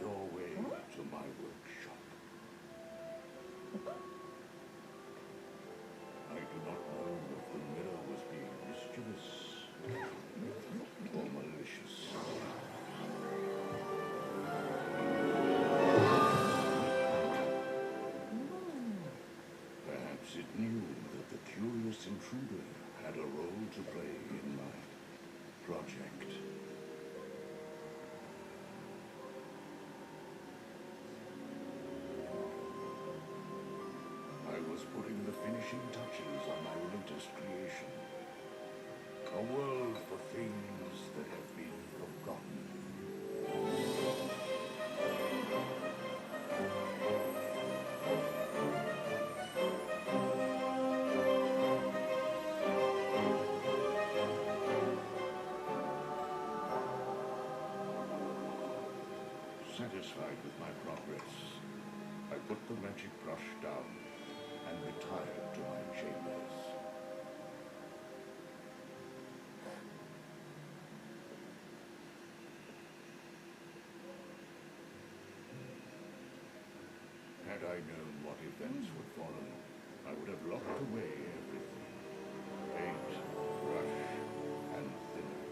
doorway to my workshop. I do not know if the mirror was being mischievous or malicious. Perhaps it knew that the curious intruder had a role to play in my project. I was putting the finishing touches on my latest creation. A world for things that have been forgotten. Satisfied with my progress, I put the magic brush down and retired to my chambers. Had I known what events would follow, I would have locked away everything. Paint, brush, and thinner.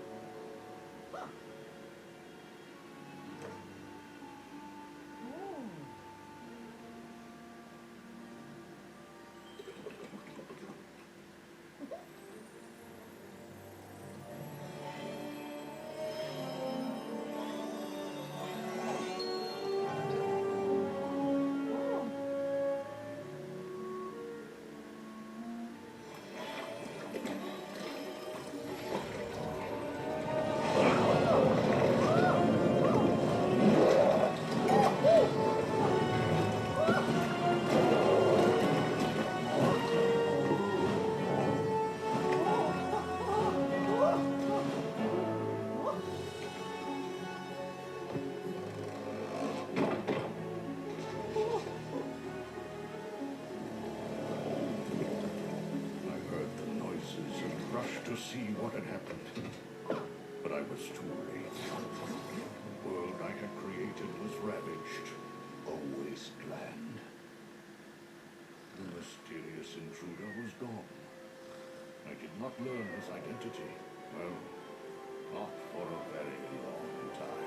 To see what had happened, but I was too late. The world I had created was ravaged, a wasteland. The mysterious intruder was gone. I did not learn his identity. Well, not for a very long time.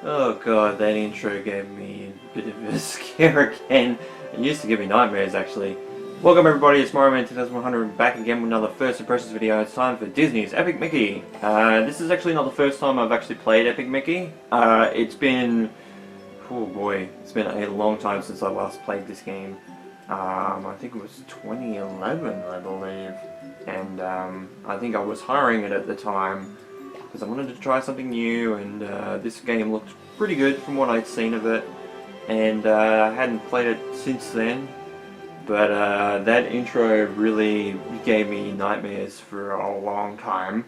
Oh god, that intro gave me a bit of a scare again. It used to give me nightmares actually. Welcome everybody, it's MarioMan 2100 back again with another first impressions video. It's time for Disney's Epic Mickey. This is actually not the first time I've actually played Epic Mickey. It's been, oh boy, it's been a long time since I last played this game. I think it was 2011 I believe. And I think I was hiring it at the time because I wanted to try something new, and this game looked pretty good from what I'd seen of it, and I hadn't played it since then, but that intro really gave me nightmares for a long time.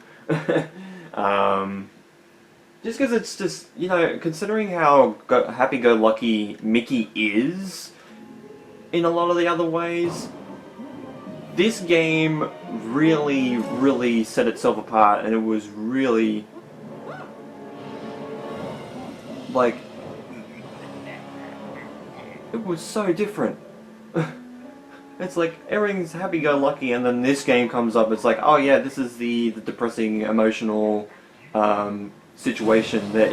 Just because it's just, you know, considering how happy-go-lucky Mickey is in a lot of the other ways, this game really set itself apart, and it was really, like, it was so different. It's like everything's happy-go-lucky, and then this game comes up. It's like, oh yeah, this is the depressing, emotional situation that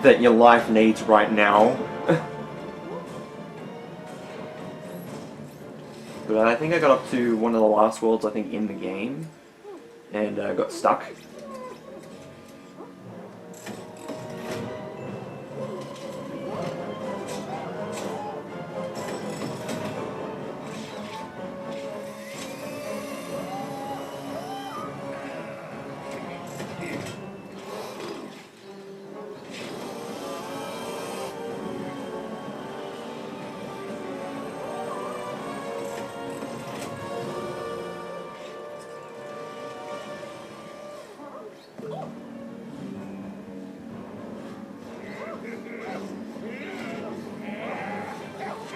that your life needs right now. But I think I got up to one of the last worlds, I think, in the game, and got stuck.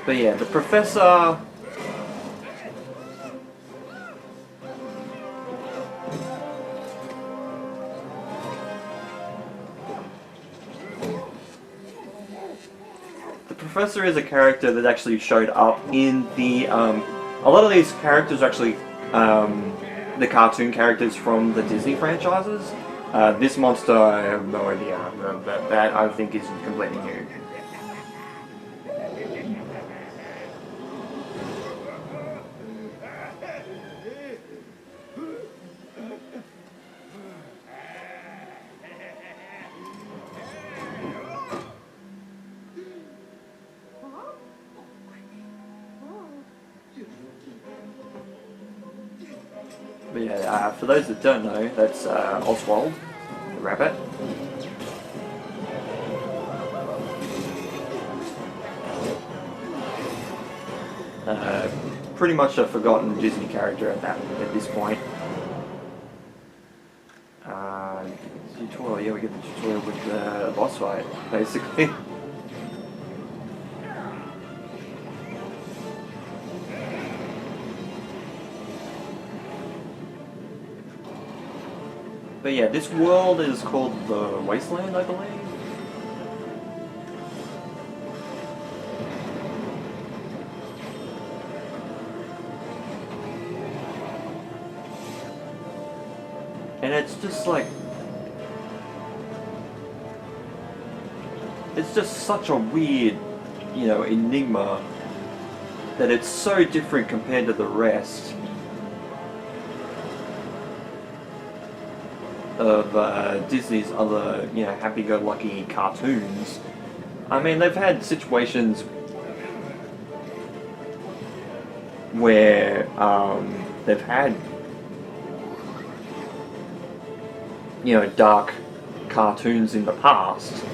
But yeah, the professor... The professor is a character that actually showed up in the... a lot of these characters are actually the cartoon characters from the Disney franchises. This monster, I have no idea. That I think is completely new. But yeah, for those that don't know, that's Oswald, the rabbit. Pretty much a forgotten Disney character at this point. Tutorial, yeah, we get the tutorial with the boss fight, basically. But yeah, this world is called the Wasteland, I believe. And it's just like... It's just such a weird, you know, enigma that it's so different compared to the rest of Disney's other, you know, happy-go-lucky cartoons. I mean, they've had situations where they've had, you know, dark cartoons in the past,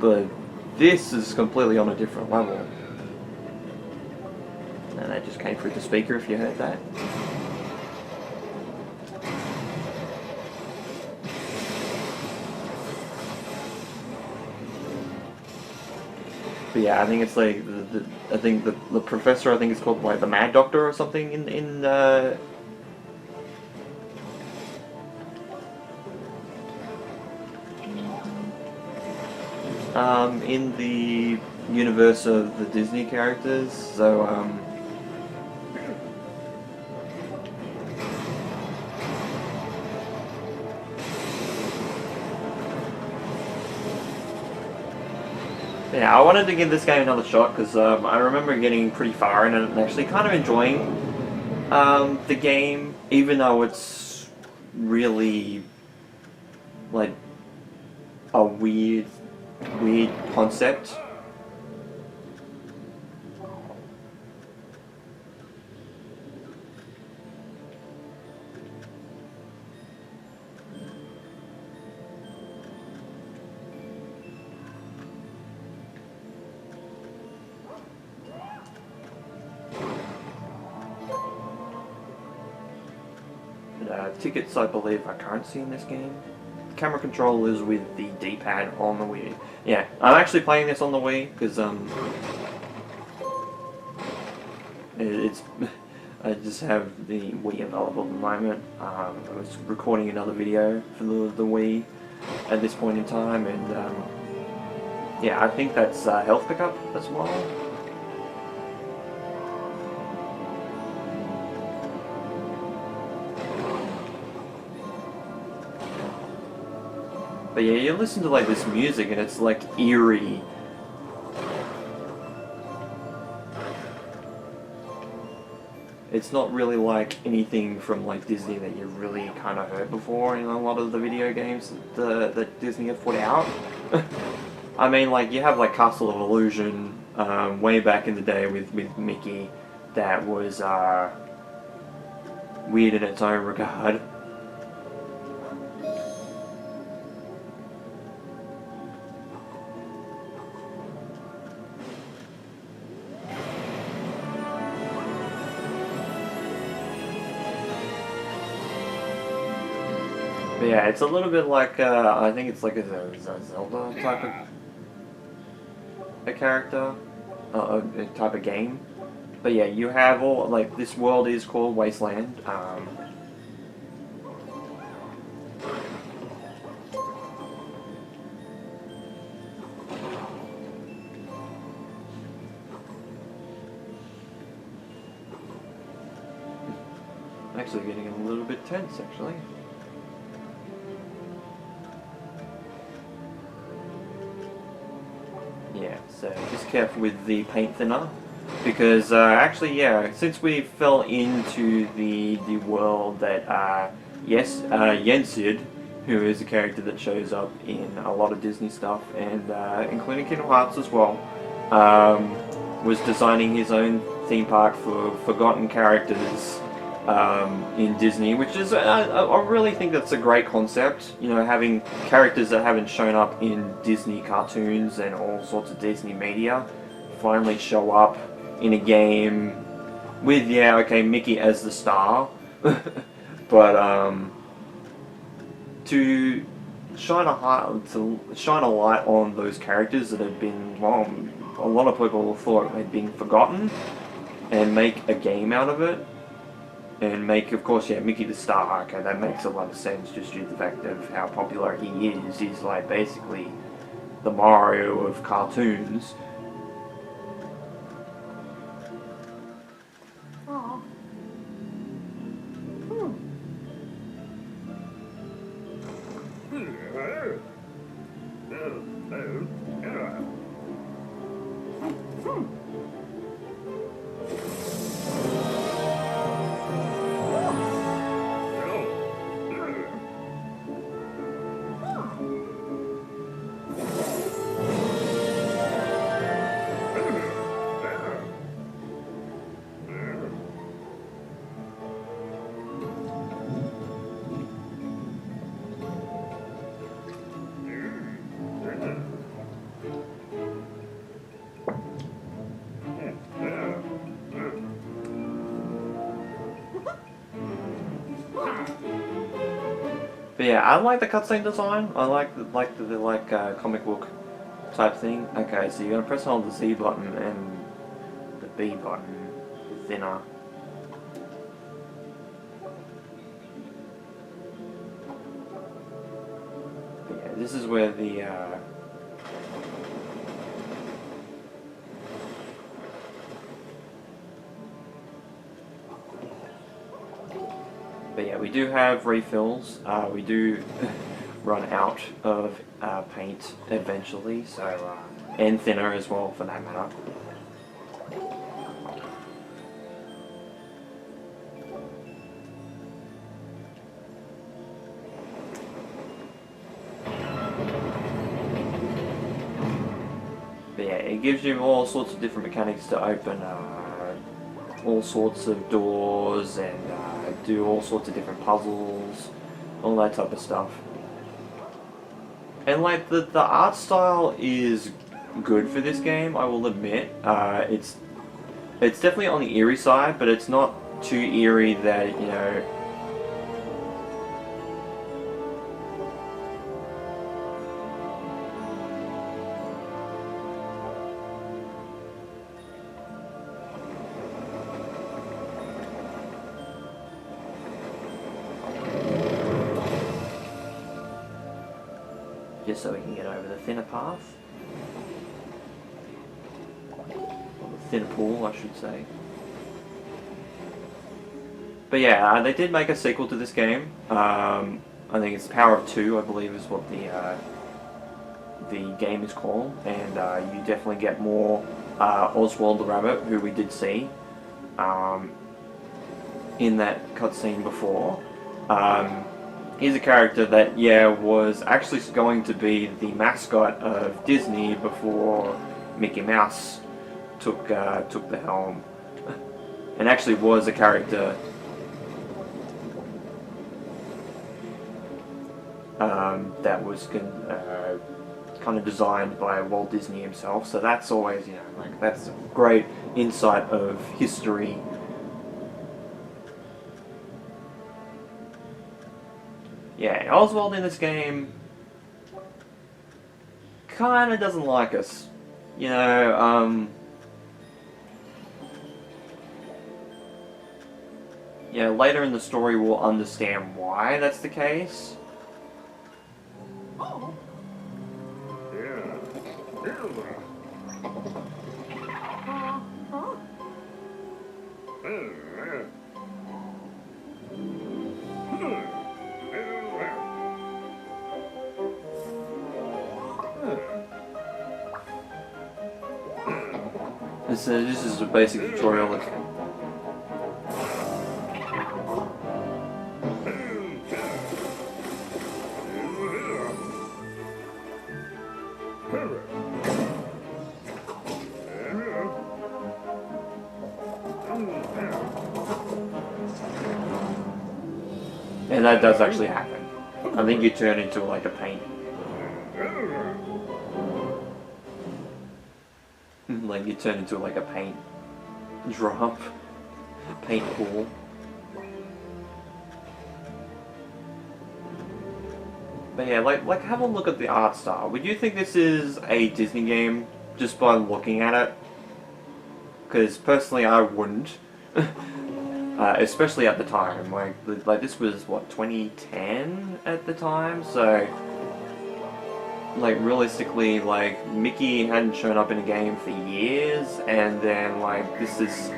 but this is completely on a different level. And that just came through the speaker, if you heard that. But yeah, I think it's like I think the professor, I think it's called like the Mad Doctor or something in the universe of the Disney characters. So yeah, I wanted to give this game another shot because I remember getting pretty far in it and actually kind of enjoying the game, even though it's really like a weird concept. Tickets, I believe, are currency in this game. The camera control is with the D-pad on the Wii. Yeah, I'm actually playing this on the Wii because it's I just have the Wii available at the moment. I was recording another video for the Wii at this point in time, and Yeah, I think that's health pickup as well. But yeah, you listen to like this music and it's like eerie. It's not really like anything from like Disney that you've really kind of heard before in a lot of the video games that Disney have put out. I mean, like you have like Castle of Illusion way back in the day with Mickey, that was weird in its own regard. But yeah, it's a little bit like, I think it's like a Zelda type of a character, a type of game. But yeah, you have all, like, this world is called Wasteland. Actually getting a little bit tense, actually. Yeah, so just careful with the paint thinner, because actually, yeah, since we fell into the world that yes, Yensid, who is a character that shows up in a lot of Disney stuff, and including Kingdom Hearts as well, was designing his own theme park for forgotten characters in Disney, which is, I really think that's a great concept, you know, having characters that haven't shown up in Disney cartoons and all sorts of Disney media finally show up in a game with, yeah, okay, Mickey as the star, but to shine a light on those characters that have been, well, a lot of people thought had been forgotten, and make a game out of it. And make, of course, yeah, Mickey the star. Okay, that makes a lot of sense just due to the fact of how popular he is. He's like basically the Mario of cartoons. Aww. But yeah, I like the cutscene design. I like the comic book type thing. Okay, so you're gonna press and hold the Z button and the B button thinner. But yeah, this is where the but yeah, we do have refills. We do run out of paint eventually, so and thinner as well for that matter. But yeah, it gives you all sorts of different mechanics to open all sorts of doors and do all sorts of different puzzles, all that type of stuff. And like the art style is good for this game, I will admit. It's definitely on the eerie side, but it's not too eerie that, you know, just so we can get over the thinner path. in a pool, I should say. But yeah, they did make a sequel to this game. I think it's Power of Two, I believe, is what the game is called, and you definitely get more Oswald the Rabbit, who we did see in that cutscene before. He's a character that, yeah, was actually going to be the mascot of Disney before Mickey Mouse took the helm, and actually was a character that was kind of designed by Walt Disney himself. So that's always, you know, like, that's a great insight of history. Yeah, Oswald in this game kind of doesn't like us. You know, yeah, later in the story we'll understand why that's the case. Oh. This is a basic tutorial. And that does actually happen. I think you turn into like a paint. Like you turn into like a paint drop. Paint pool. But yeah, like have a look at the art style. Would you think this is a Disney game just by looking at it? Because personally I wouldn't. Especially at the time, like this was what, 2010 at the time, so like realistically, like Mickey hadn't shown up in a game for years, and then like this is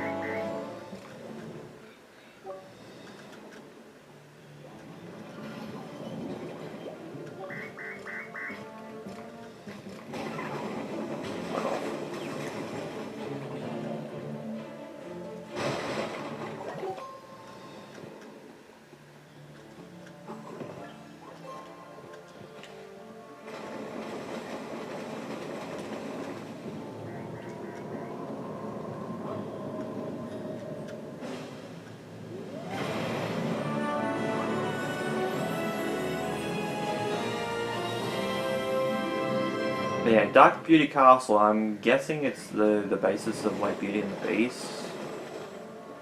But yeah, Dark Beauty Castle, I'm guessing it's the basis of like Beauty and the Beast.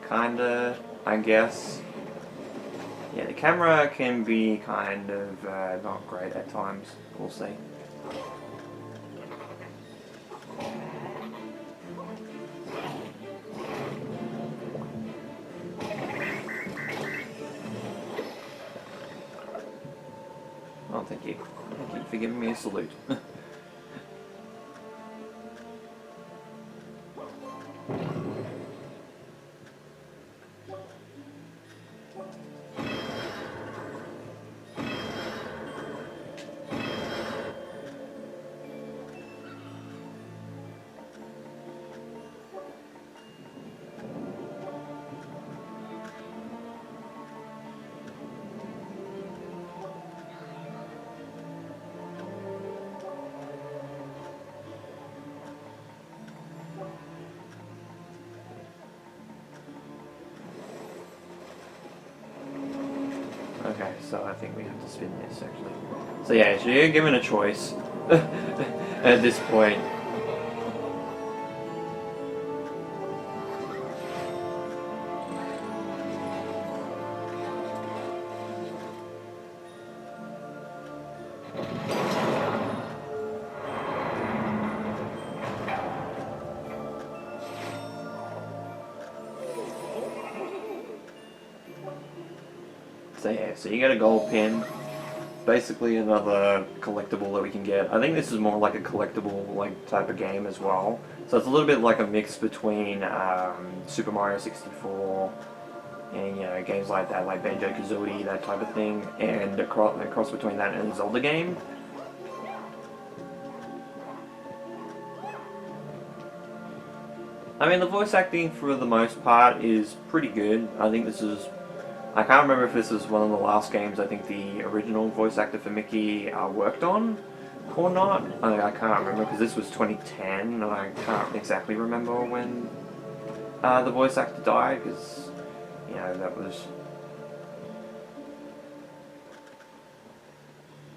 Kinda, I guess. Yeah, the camera can be kind of not great at times, we'll see. Oh, thank you. Thank you for giving me a salute. Okay, so I think we have to spin this actually. So yeah, so you're given a choice at this point. So yeah, so you get a gold pin, basically another collectible that we can get. I think this is more like a collectible like type of game as well. So it's a little bit like a mix between Super Mario 64 and games like that, like Banjo-Kazooie, that type of thing, and a cross between that and a Zelda game. I mean, the voice acting for the most part is pretty good. I think this is... I can't remember if this is one of the last games I think the original voice actor for Mickey worked on or not. I can't remember because this was 2010 and I can't exactly remember when the voice actor died because, that was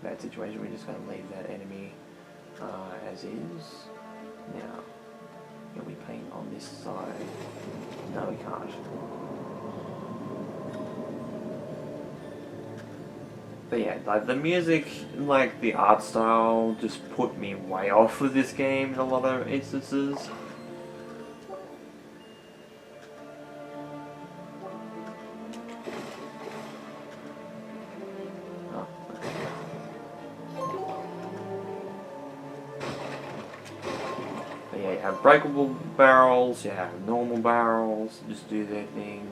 a bad situation. We're just going to leave that enemy as is. Now, can we paint on this side? No, we can't. But yeah, like the music, like the art style, just put me way off with this game in a lot of instances. Oh, okay. But yeah, you have breakable barrels, you have normal barrels, just do their thing.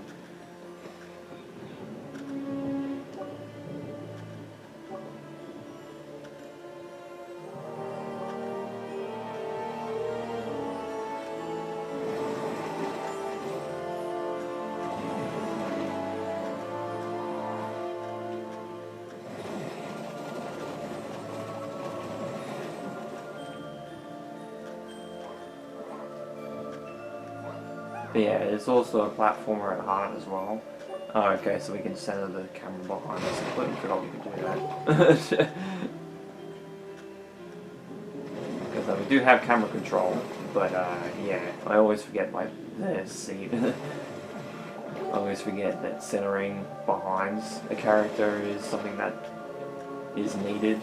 But yeah, it's also a platformer at heart as well. Oh, okay, so we can center the camera behind us. I completely forgot we could do that. Because we do have camera control, but yeah, I always forget like the seat. I always forget that centering behind a character is something that is needed.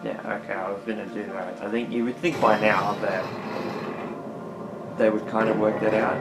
Yeah, okay, I was gonna do that. I think you would think by now that they would kind of work that out.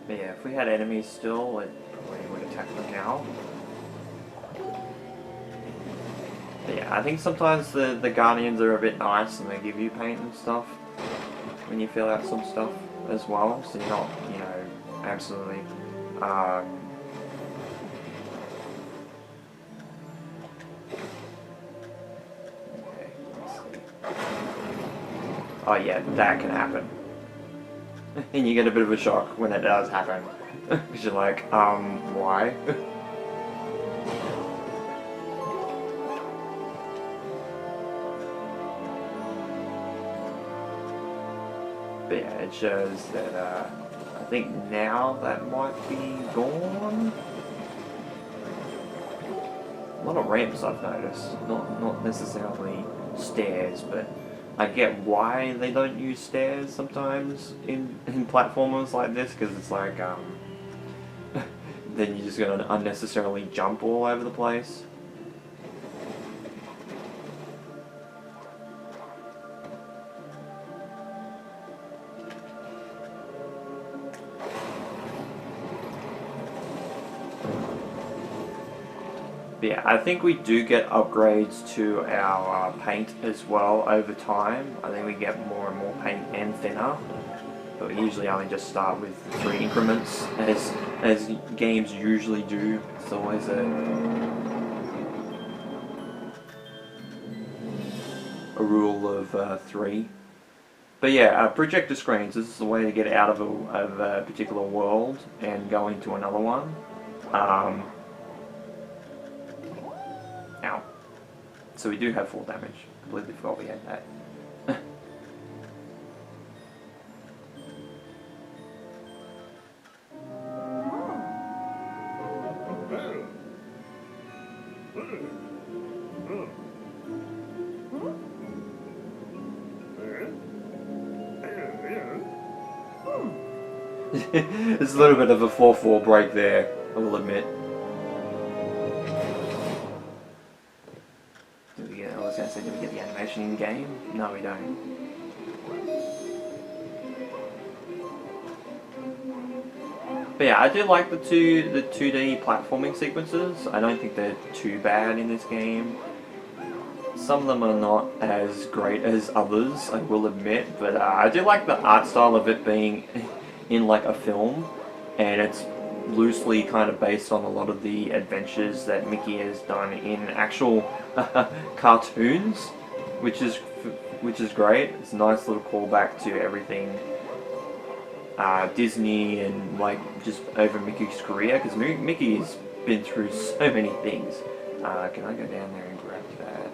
But yeah, if we had enemies still, it probably would attack them now. But yeah, I think sometimes the Guardians are a bit nice and they give you paint and stuff when you fill out some stuff as well, so you're not, absolutely okay, let's see. Oh yeah, that can happen. And you get a bit of a shock when it does happen. Because you're like, why? But yeah, it shows that, I think now that might be gone. A lot of ramps I've noticed. Not necessarily stairs, but I get why they don't use stairs sometimes in platformers like this, because it's like, then you're just going to unnecessarily jump all over the place. But yeah, I think we do get upgrades to our paint as well over time. I think we get more and more paint and thinner. But we usually only just start with 3 increments, as games usually do. It's always a rule of 3. But yeah, projector screens, this is the way to get out of a particular world and go into another one. Ow. So we do have full damage. Completely forgot we had that. It's a little bit of a 4-4 break there, I will admit. I was going to say, do we get the animation in game? No, we don't. But yeah, I do like the 2D platforming sequences. I don't think they're too bad in this game. Some of them are not as great as others, I will admit, but I do like the art style of it being in like a film, and it's loosely kind of based on a lot of the adventures that Mickey has done in actual cartoons, which is great. It's a nice little callback to everything Disney and like just over Mickey's career, because Mickey's been through so many things. Can I go down there and grab that?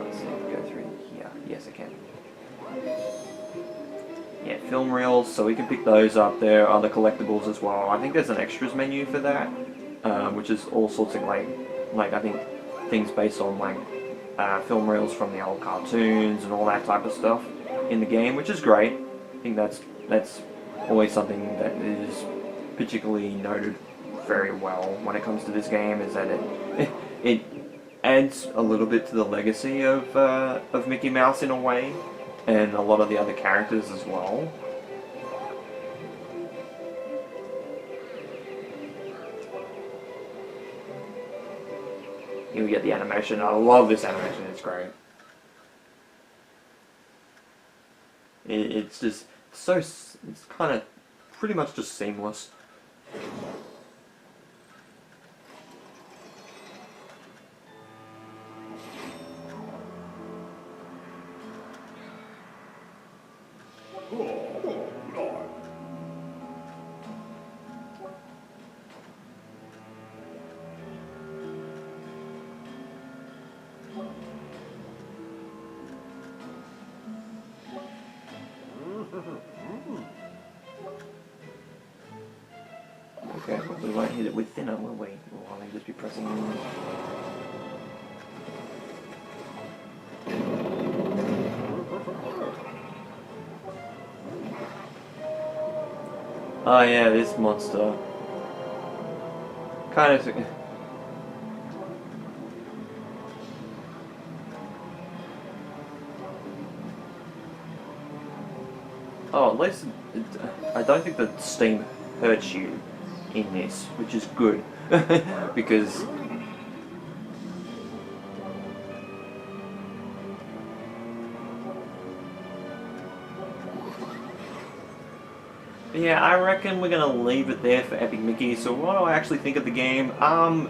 Let's see, go through here. Yes, I can. Yeah, film reels, so we can pick those up. There are the collectibles as well. I think there's an extras menu for that, which is all sorts of like I think things based on like film reels from the old cartoons and all that type of stuff in the game, which is great. I think that's always something that is particularly noted very well when it comes to this game, is that it adds a little bit to the legacy of Mickey Mouse in a way, and a lot of the other characters as well. Here we get the animation. I love this animation, it's great. It's just so, it's kind of pretty much just seamless. Okay, well, we won't hit it with thinner, will we? We'll only just be pressing in. Oh yeah, this monster. Kind of... Oh, at least I don't think the steam hurts you in this, which is good, because yeah, I reckon we're gonna leave it there for Epic Mickey. So what do I actually think of the game?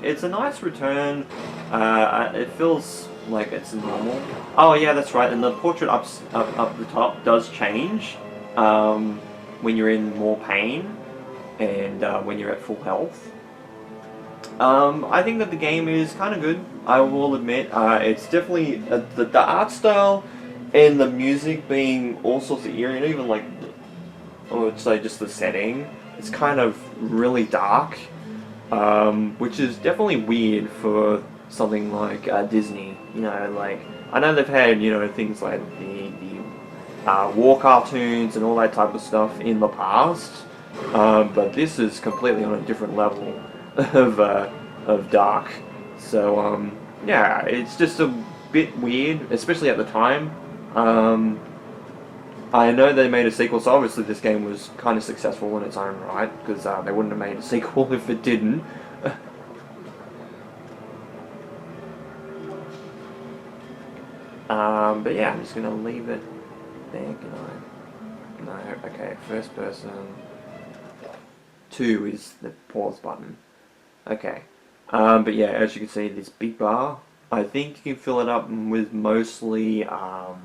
It's a nice return. It feels like it's normal. Oh yeah, that's right. And the portrait up the top does change when you're in more pain and when you're at full health. I think that the game is kind of good, I will admit. It's definitely the art style and the music being all sorts of eerie, and even like, I would say just the setting, it's kind of really dark, which is definitely weird for something like Disney. You know, like, I know they've had, you know, things like the war cartoons and all that type of stuff in the past, but this is completely on a different level of dark. So yeah, it's just a bit weird, especially at the time. I know they made a sequel, so obviously this game was kind of successful in its own right, because they wouldn't have made a sequel if it didn't. But yeah, I'm just gonna leave it there. Can I? No. Okay. First person. 2 is the pause button. Okay. But yeah, as you can see, this big bar, I think you can fill it up with mostly health.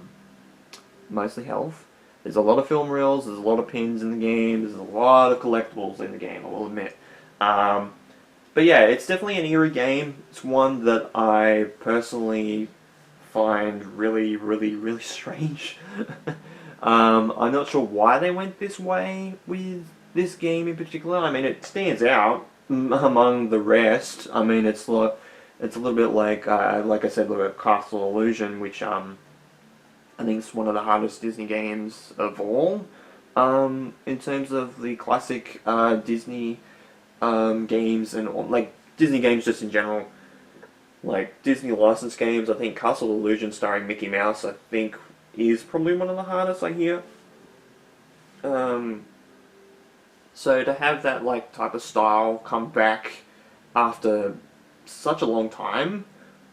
There's a lot of film reels, there's a lot of pins in the game, there's a lot of collectibles in the game, I will admit. But yeah, it's definitely an eerie game. It's one that I personally find really, really, really strange. I'm not sure why they went this way with this game in particular. I mean, it stands out among the rest. I mean, it's a little bit like I said, like Castle Illusion, which I think it's one of the hardest Disney games of all. In terms of the classic Disney games and like Disney games just in general, like Disney licensed games, I think Castle Illusion starring Mickey Mouse, I think, is probably one of the hardest I hear. So to have that like type of style come back after such a long time,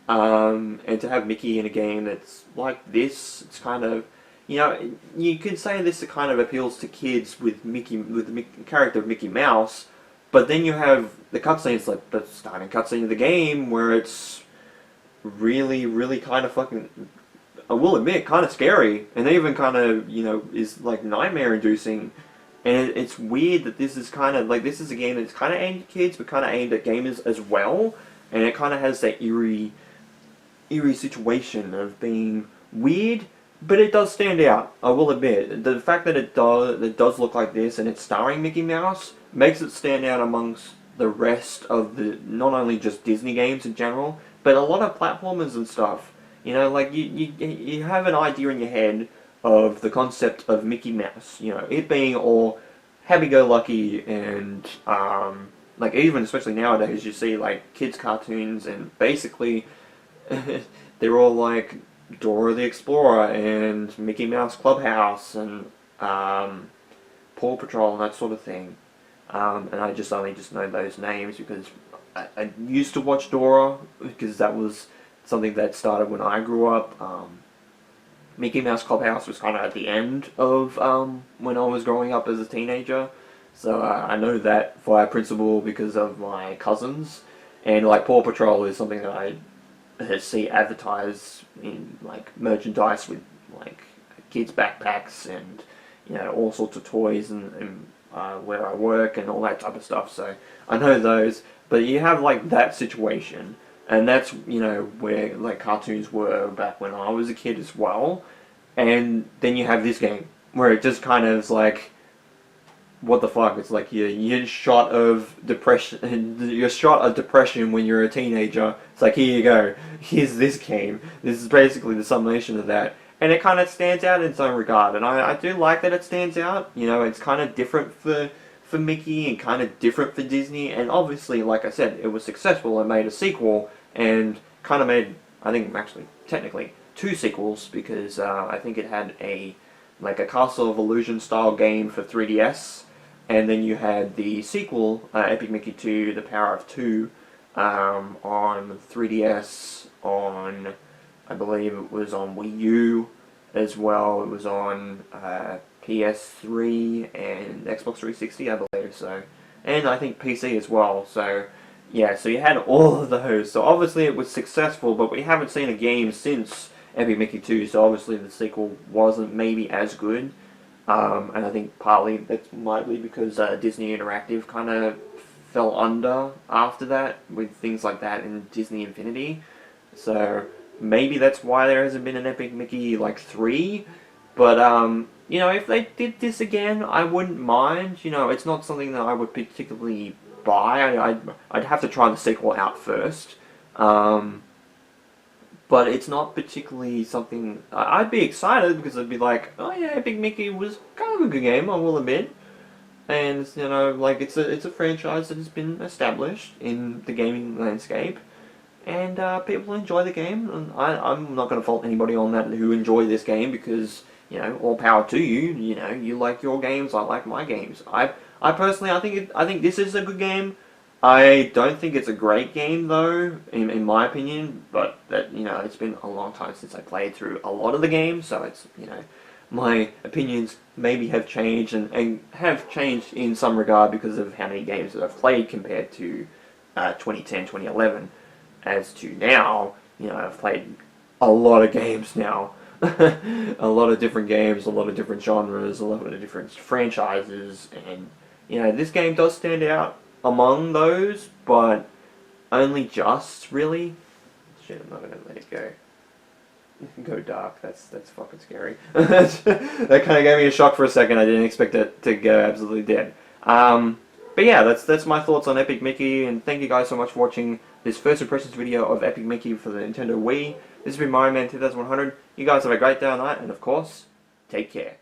and to have Mickey in a game that's like this, it's kind of, you could say this kind of appeals to kids with the character of Mickey Mouse, but then you have the cutscenes, like the starting cutscene of the game, where it's really, really kind of fucking, I will admit, kind of scary, and even kind of, is like nightmare-inducing. And it's weird that this is kind of, like, this is a game that's kind of aimed at kids, but kind of aimed at gamers as well, and it kind of has that eerie situation of being weird, but it does stand out, I will admit. The fact that it does look like this, and it's starring Mickey Mouse, makes it stand out amongst the rest of the, not only just Disney games in general, but a lot of platformers and stuff. Like, you have an idea in your head of the concept of Mickey Mouse, it being all happy-go-lucky and, like, even especially nowadays, you see, like, kids' cartoons, and basically, they're all, like, Dora the Explorer, and Mickey Mouse Clubhouse, and, Paw Patrol, and that sort of thing. And I only just know those names because I used to watch Dora, because that was something that started when I grew up. Mickey Mouse Clubhouse was kind of at the end of when I was growing up as a teenager, so I know that via principle because of my cousins. And like Paw Patrol is something that I see advertised in like merchandise with like kids' backpacks and all sorts of toys and where I work and all that type of stuff. So I know those, but you have like that situation. And that's, where, like, cartoons were back when I was a kid as well. And then you have this game, where it just kind of is like, what the fuck? It's like you're shot of depression, when you're a teenager. It's like, here you go, here's this game. This is basically the summation of that. And it kind of stands out in its own regard. And I do like that it stands out. It's kind of different for Mickey and kind of different for Disney. And obviously, like I said, it was successful and made a sequel. And kind of made, I think, actually, technically, 2 sequels, because I think it had a Castle of Illusion style game for 3DS, and then you had the sequel, Epic Mickey 2, The Power of Two, on 3DS, on, I believe it was on Wii U as well, it was on PS3 and Xbox 360, I believe, so, and I think PC as well, so yeah, so you had all of those. So obviously it was successful, but we haven't seen a game since Epic Mickey 2, so obviously the sequel wasn't maybe as good. And I think partly that might be because Disney Interactive kind of fell under after that with things like that in Disney Infinity. So maybe that's why there hasn't been an Epic Mickey like 3. But if they did this again, I wouldn't mind. It's not something that I would particularly buy. I'd have to try the sequel out first, but it's not particularly something I'd be excited, because I'd be like, oh yeah, Epic Mickey was kind of a good game, I will admit, and like it's a franchise that has been established in the gaming landscape, and people enjoy the game, and I'm not going to fault anybody on that who enjoy this game, because all power to you. You like your games, I like my games. I personally, I think this is a good game. I don't think it's a great game though, in my opinion. But that it's been a long time since I played through a lot of the games, so it's my opinions maybe have changed and have changed in some regard because of how many games that I've played compared to 2010, 2011, as to now. I've played a lot of games now. A lot of different games, a lot of different genres, a lot of different franchises, and this game does stand out among those, but only just, really. Shit, I'm not gonna let it go dark. That's fucking scary. That kind of gave me a shock for a second. I didn't expect it to go absolutely dead. But yeah, that's my thoughts on Epic Mickey, and thank you guys so much for watching this first impressions video of Epic Mickey for the Nintendo Wii. This has been Mario Man 2100. You guys have a great day or night, and of course, take care.